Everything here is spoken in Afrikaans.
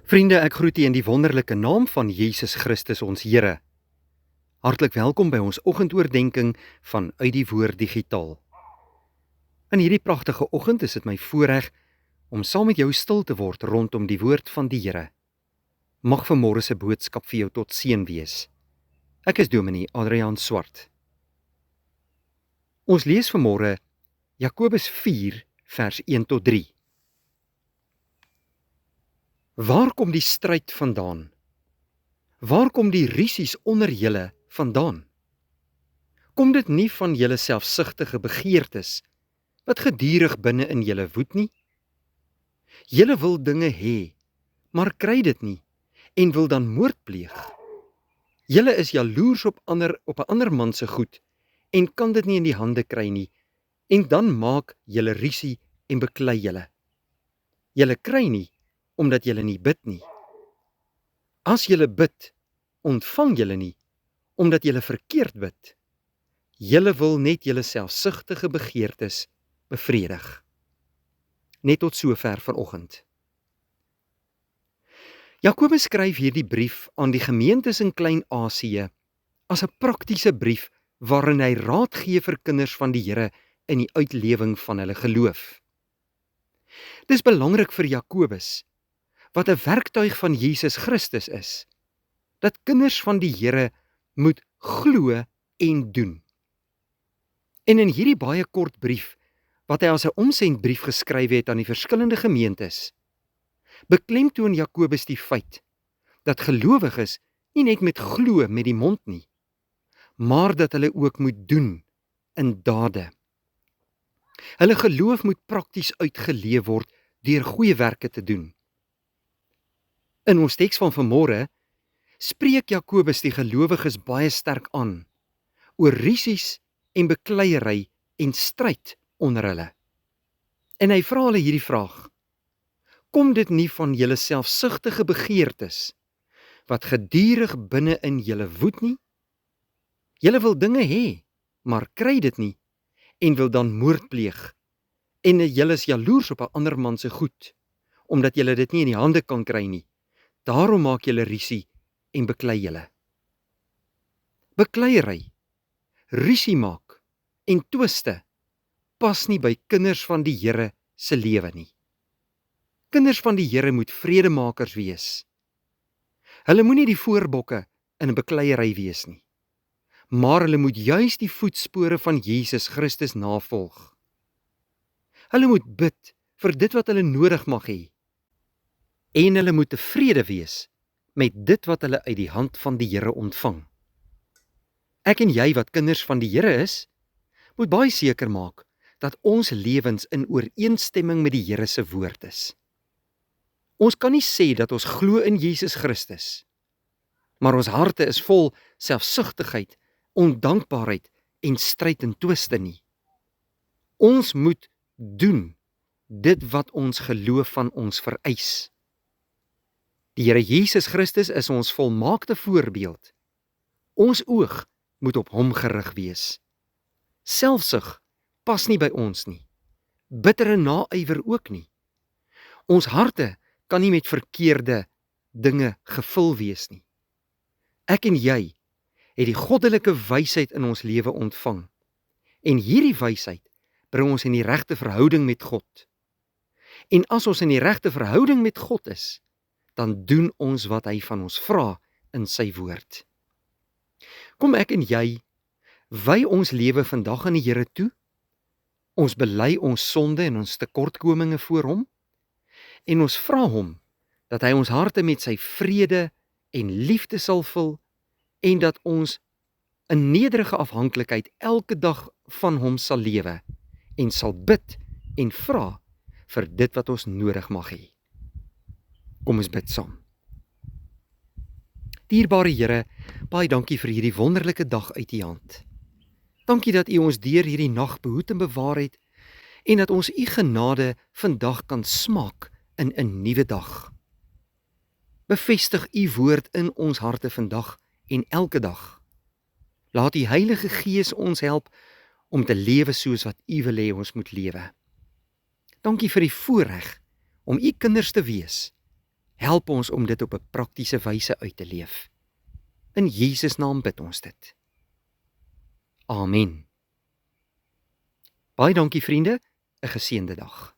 Vriende, ek groet u in die wonderlike naam van Jesus Christus ons Here. Hartlik welkom by ons oggendoordenkings van Uit die Woord Digitaal. In hierdie pragtige oggend is dit my voorreg om saam met jou stil te word rondom die woord van die Here. Mag vanmôre se boodskap vir jou tot seën wees. Ek is Dominee Adriaan Swart. Ons lees vanmôre Jakobus 4 vers 1 tot 3. Waar kom die stryd vandaan? Waar kom die rusies onder julle vandaan? Kom dit nie van julle selfsugtige begeertes, wat gedurig binne in julle woed nie? Julle wil dinge hê, maar kry dit nie, en wil dan moord pleeg. Julle is jaloers op 'n ander man se goed, en kan dit nie in die hande kry nie, en dan maak julle rusie en beklei julle. Julle kry nie, omdat julle nie bid nie. As julle bid, ontvang julle nie, omdat julle verkeerd bid. Julle wil net julle selfsugtige begeertes bevredig. Net tot sover vanoggend. Jakobus skryf hierdie brief aan die gemeentes in Klein-Asië as 'n praktiese brief waarin hy raad gee vir kinders van die Here in die uitlewing van hulle geloof. Dis belangrik vir Jakobus, wat 'n werktuig van Jesus Christus is, dat kinders van die Here moet glo en doen. En in hierdie baie kort brief, wat hy as 'n omsendbrief geskryf het aan die verskillende gemeentes, beklemtoon Jakobus die feit, dat gelowiges nie net met glo met die mond nie, maar dat hulle ook moet doen in dade. Hulle geloof moet prakties uitgeleef word deur goeie werke te doen. In ons teks van vanmôre spreek Jakobus die gelowiges baie sterk aan oor rusies en bekleierery en stryd onder hulle. En hy vra hulle hierdie vraag: kom dit nie van julle selfsugtige begeertes wat gedurig binne in julle woed nie? Julle wil dinge hê, maar kry dit nie, en wil dan moord pleeg, en julle is jaloers op 'n ander man se goed, omdat julle dit nie in die hande kan kry nie. Daarom maak julle rusie en beklei julle. Bekleierery, rusie maak en twiste pas nie by kinders van die Here se lewe nie. Kinders van die Here moet vredemakers wees. Hulle moenie die voorbokke in 'n bekleierery wees nie, maar hulle moet juis die voetspore van Jesus Christus navolg. Hulle moet bid vir dit wat hulle nodig mag hê, en hulle moet tevrede wees met dit wat hulle uit die hand van die Here ontvang. Ek en jy wat kinders van die Here is, moet baie seker maak dat ons lewens in ooreenstemming met die Here se woord is. Ons kan nie sê dat ons glo in Jesus Christus, maar ons harte is vol selfsugtigheid, ondankbaarheid en stryd en twiste nie. Ons moet doen dit wat ons geloof van ons vereis. Die Here Jesus Christus is ons volmaakte voorbeeld. Ons oog moet op hom gerig wees. Selfsug pas nie by ons nie. Bittere naaiwer ook nie. Ons harte kan nie met verkeerde dinge gevul wees nie. Ek en jy het die goddelike wysheid in ons lewe ontvang. En hierdie wysheid bring ons in die regte verhouding met God. En as ons in die regte verhouding met God is, dan doen ons wat hy van ons vra in sy woord. Kom ek en jy wy ons lewe vandag aan die Here toe. Ons bely ons sonde en ons tekortkominge voor hom, en ons vra hom dat hy ons harte met sy vrede en liefde sal vul, en dat ons in nederige afhanklikheid elke dag van hom sal lewe, en sal bid en vra vir dit wat ons nodig mag hê. Kom ons bid saam. Dierbare Here, baie dankie vir hierdie wonderlike dag uit U hand. Dankie dat U ons deur hierdie nag behoed en bewaar het, en dat ons U genade vandag kan smaak in 'n nuwe dag. Bevestig U woord in ons harte vandag en elke dag. Laat U Heilige Gees ons help om te lewe soos wat U wil hê ons moet lewe. Dankie vir die voorreg om U kinders te wees Help ons om dit op 'n praktiese wyse uit te leef. In Jesus naam bid ons dit. Amen. Baie dankie vriende, 'n geseënde dag.